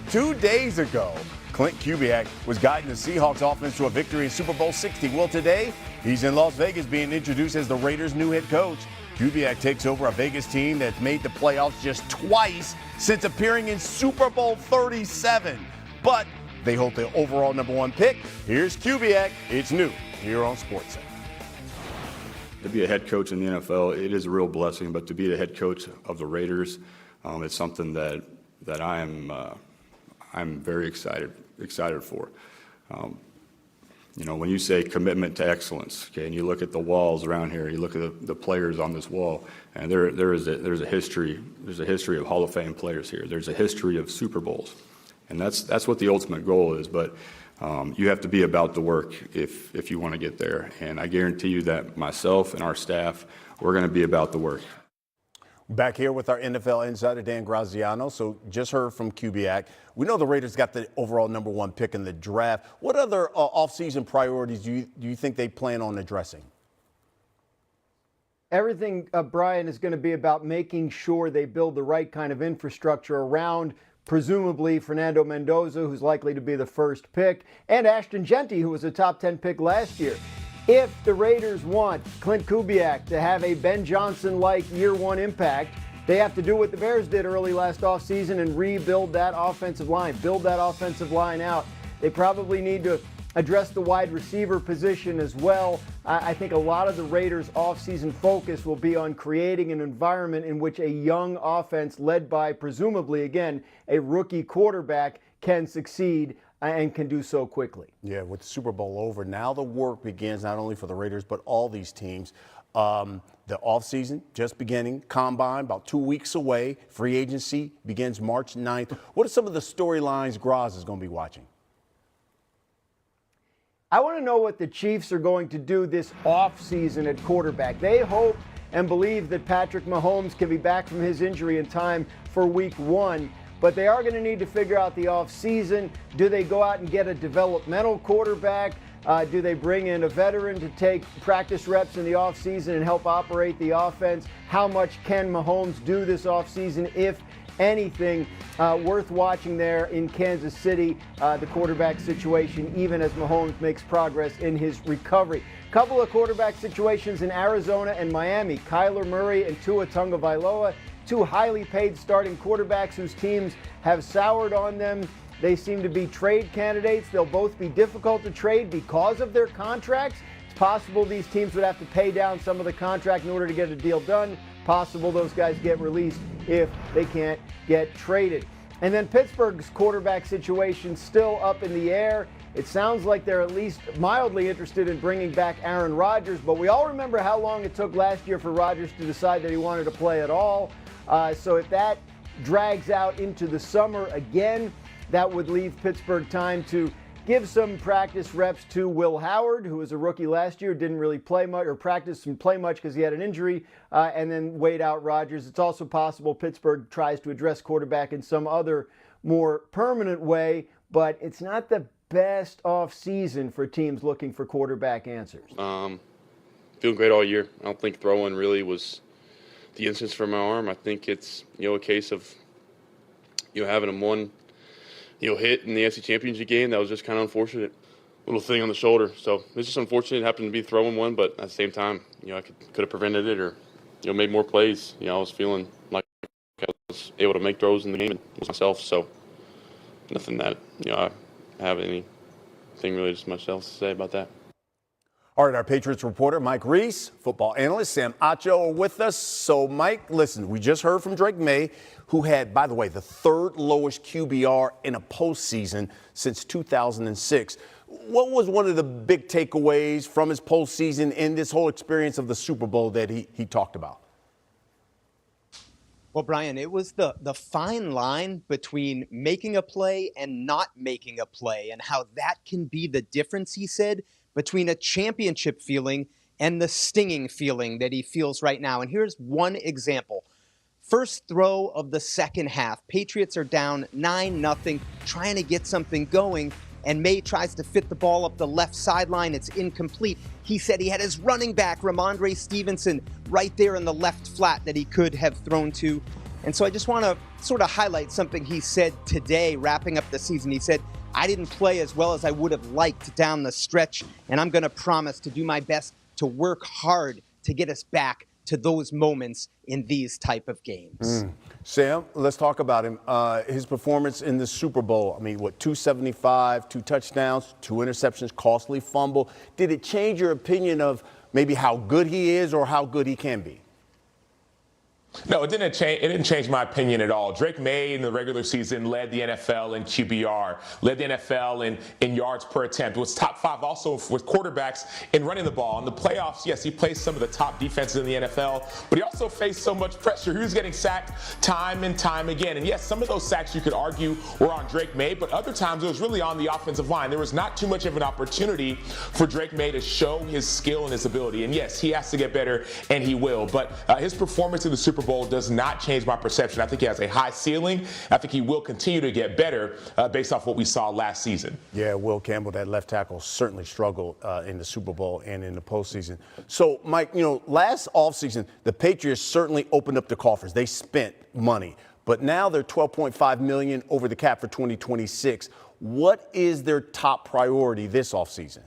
2 days ago, Clint Kubiak was guiding the Seahawks offense to a victory in Super Bowl 60. Well, today, he's in Las Vegas being introduced as the Raiders' new head coach. Kubiak takes over a Vegas team that's made the playoffs just twice since appearing in Super Bowl 37. But they hold the overall #1 pick. Here's Kubiak. It's new here on SportsCenter. To be a head coach in the NFL, it is a real blessing. But to be the head coach of the Raiders, it's something that I'm very excited for. When you say commitment to excellence, okay, and you look at the walls around here, you look at the players on this wall, and there's a history of Hall of Fame players here. There's a history of Super Bowls, and that's what the ultimate goal is. But you have to be about the work if you want to get there, and I guarantee you that myself and our staff, we're going to be about the work. Back here with our NFL insider, Dan Graziano. So just heard from Kubiak. We know the Raiders got the overall #1 pick in the draft. What other offseason priorities do you think they plan on addressing? Everything, Brian, is going to be about making sure they build the right kind of infrastructure around presumably Fernando Mendoza, who's likely to be the first pick, and Ashton Genty, who was a top 10 pick last year. If the Raiders want Clint Kubiak to have a Ben Johnson-like year-one impact, they have to do what the Bears did early last offseason and rebuild that offensive line, build that offensive line out. They probably need to address the wide receiver position as well. I think a lot of the Raiders' offseason focus will be on creating an environment in which a young offense led by, presumably, again, a rookie quarterback can succeed and can do so quickly. Yeah, with the Super Bowl over, now the work begins not only for the Raiders but all these teams. The offseason just beginning, combine about 2 weeks away, free agency begins March 9th. What are some of the storylines Graz is going to be watching? I want to know what the Chiefs are going to do this offseason at quarterback. They hope and believe that Patrick Mahomes can be back from his injury in time for Week 1. But they are going to need to figure out the offseason. Do they go out and get a developmental quarterback? Do they bring in a veteran to take practice reps in the offseason and help operate the offense? How much can Mahomes do this offseason, if anything? Worth watching there in Kansas City, the quarterback situation, even as Mahomes makes progress in his recovery. Couple of quarterback situations in Arizona and Miami. Kyler Murray and Tua Tagovailoa, two highly paid starting quarterbacks whose teams have soured on them. They seem to be trade candidates. They'll both be difficult to trade because of their contracts. It's possible these teams would have to pay down some of the contract in order to get a deal done. Possible those guys get released if they can't get traded. And then Pittsburgh's quarterback situation still up in the air. It sounds like they're at least mildly interested in bringing back Aaron Rodgers, but we all remember how long it took last year for Rodgers to decide that he wanted to play at all. So if that drags out into the summer again, that would leave Pittsburgh time to give some practice reps to Will Howard, who was a rookie last year, didn't really play much or practice and play much because he had an injury, and then wait out Rodgers. It's also possible Pittsburgh tries to address quarterback in some other more permanent way, but it's not the best offseason for teams looking for quarterback answers. Feeling great all year. I don't think throwing really was the instance for my arm. I think it's, a case of, having him one, hit in the SC Championship game. That was just kind of unfortunate. Little thing on the shoulder. So it's just unfortunate. It happened to be throwing one, but at the same time, I could have prevented it or, made more plays. I was feeling like I was able to make throws in the game and myself. So nothing that, I have anything really just much else to say about that. All right, our Patriots reporter, Mike Reese, football analyst, Sam Acho are with us. So, Mike, listen, we just heard from Drake May, who had, by the way, the third lowest QBR in a postseason since 2006. What was one of the big takeaways from his postseason in this whole experience of the Super Bowl that he talked about? Well, Brian, it was the fine line between making a play and not making a play, and how that can be the difference, he said, between a championship feeling and the stinging feeling that he feels right now. And here's one example. First throw of the second half. Patriots are down 9-0, trying to get something going, and May tries to fit the ball up the left sideline. It's incomplete. He said he had his running back, Ramondre Stevenson, right there in the left flat that he could have thrown to. And so I just want to sort of highlight something he said today, wrapping up the season. He said, I didn't play as well as I would have liked down the stretch, and I'm going to promise to do my best to work hard to get us back to those moments in these type of games. Sam, let's talk about him. His performance in the Super Bowl. I mean, 275, 2 touchdowns, 2 interceptions, costly fumble. Did it change your opinion of maybe how good he is or how good he can be? No, it didn't change. It didn't change my opinion at all. Drake May in the regular season led the NFL in QBR, led the NFL in yards per attempt. Was top 5 also with quarterbacks in running the ball. In the playoffs, yes, he placed some of the top defenses in the NFL, but he also faced so much pressure. He was getting sacked time and time again. And yes, some of those sacks you could argue were on Drake May, but other times it was really on the offensive line. There was not too much of an opportunity for Drake May to show his skill and his ability. And yes, he has to get better, and he will. But his performance in the Super Bowl does not change my perception. I think he has a high ceiling. I think he will continue to get better based off what we saw last season. Yeah, Will Campbell, that left tackle, certainly struggled in the Super Bowl and in the postseason. So, Mike, last offseason, the Patriots certainly opened up the coffers. They spent money, but now they're $12.5 million over the cap for 2026. What is their top priority this offseason?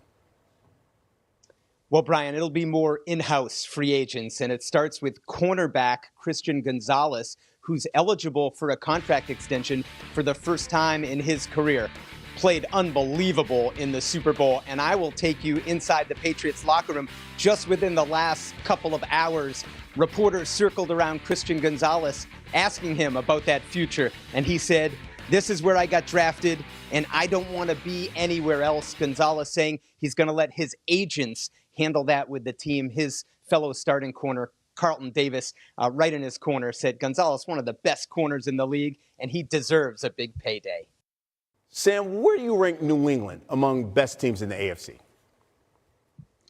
Well, Brian, it'll be more in-house free agents, and it starts with cornerback Christian Gonzalez, who's eligible for a contract extension for the first time in his career. Played unbelievable in the Super Bowl, and I will take you inside the Patriots locker room. Just within the last couple of hours, reporters circled around Christian Gonzalez asking him about that future, and he said, this is where I got drafted, and I don't want to be anywhere else. Gonzalez saying he's going to let his agents handle that with the team. His fellow starting corner, Carlton Davis, right in his corner, said Gonzalez, one of the best corners in the league, and he deserves a big payday. Sam, where do you rank New England among best teams in the AFC?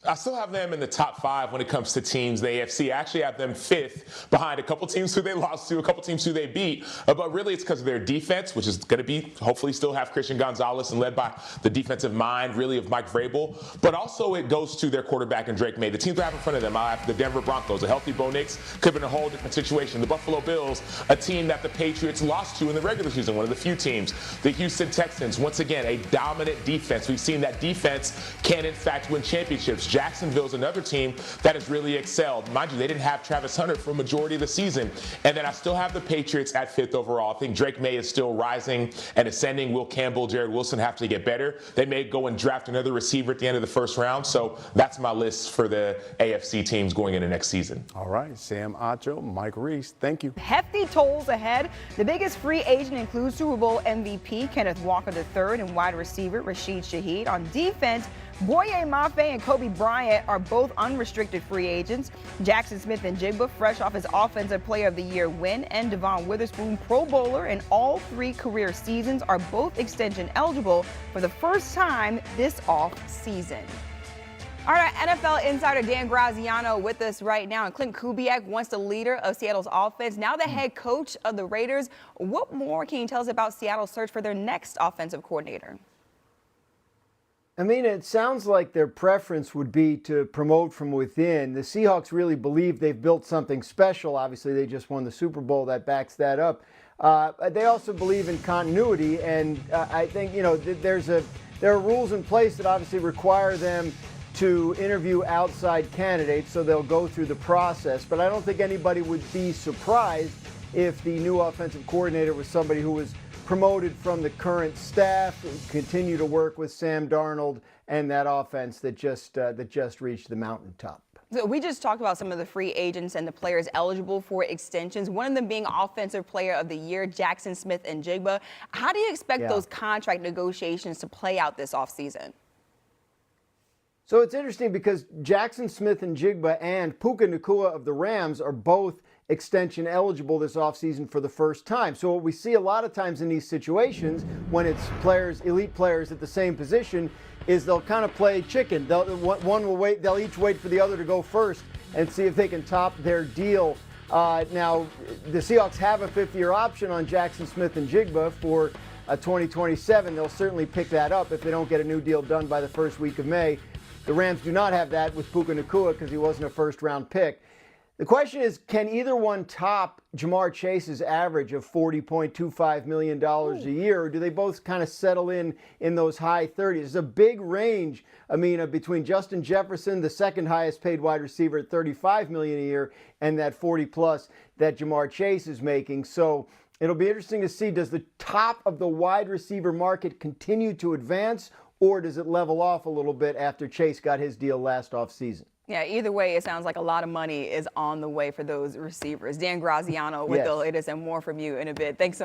I still have them in the top 5 when it comes to teams in the AFC. I actually have them 5th behind a couple teams who they lost to, a couple teams who they beat. But really, it's because of their defense, which is going to be, hopefully, still have Christian Gonzalez and led by the defensive mind, really, of Mike Vrabel. But also, it goes to their quarterback and Drake May. The teams I have in front of them, I have the Denver Broncos, a healthy Bo Nix, could have been a whole different situation. The Buffalo Bills, a team that the Patriots lost to in the regular season, one of the few teams. The Houston Texans, once again, a dominant defense. We've seen that defense can, in fact, win championships. Jacksonville's another team that has really excelled. Mind you, they didn't have Travis Hunter for a majority of the season. And then I still have the Patriots at 5th overall. I think Drake May is still rising and ascending. Will Campbell, Jared Wilson have to get better. They may go and draft another receiver at the end of the first round. So that's my list for the AFC teams going into next season. All right, Sam Acho, Mike Reese, thank you. Hefty tolls ahead. The biggest free agent includes Super Bowl MVP Kenneth Walker III and wide receiver Rashid Shaheed. On defense, Boye Mafe and Kobe Bryant are both unrestricted free agents. Jackson Smith and Jigba, fresh off his Offensive Player of the Year win, and Devon Witherspoon, Pro Bowler in all 3 career seasons, are both extension eligible for the first time this off season. All right, NFL insider Dan Graziano with us right now. And Clint Kubiak, once the leader of Seattle's offense, now the head coach of the Raiders. What more can you tell us about Seattle's search for their next offensive coordinator? I mean, it sounds like their preference would be to promote from within. The Seahawks really believe they've built something special. Obviously, they just won the Super Bowl. That backs that up. They also believe in continuity, and I think, there are rules in place that obviously require them to interview outside candidates, so they'll go through the process. But I don't think anybody would be surprised if the new offensive coordinator was somebody who was promoted from the current staff, continue to work with Sam Darnold and that offense that just reached the mountaintop. So we just talked about some of the free agents and the players eligible for extensions, one of them being Offensive Player of the Year, Jackson Smith and Jigba. How do you expect those contract negotiations to play out this offseason? So it's interesting because Jackson Smith and Jigba and Puka Nacua of the Rams are both extension eligible this offseason for the first time. So what we see a lot of times in these situations when it's players, elite players at the same position, is they'll kind of play chicken. One will wait, they'll each wait for the other to go first and see if they can top their deal. Now, the Seahawks have a 5th-year option on Jackson Smith and Jigba for 2027. They'll certainly pick that up if they don't get a new deal done by the first week of May. The Rams do not have that with Puka Nacua because he wasn't a first-round pick. The question is, can either one top Jamar Chase's average of $40.25 million a year, or do they both kind of settle in those high 30s? There's a big range, between Justin Jefferson, the second highest paid wide receiver at $35 million a year, and that 40+ that Jamar Chase is making. So it'll be interesting to see, does the top of the wide receiver market continue to advance, or does it level off a little bit after Chase got his deal last offseason? Yeah, either way, it sounds like a lot of money is on the way for those receivers. Dan Graziano with the latest, and more from you in a bit. Thanks so much.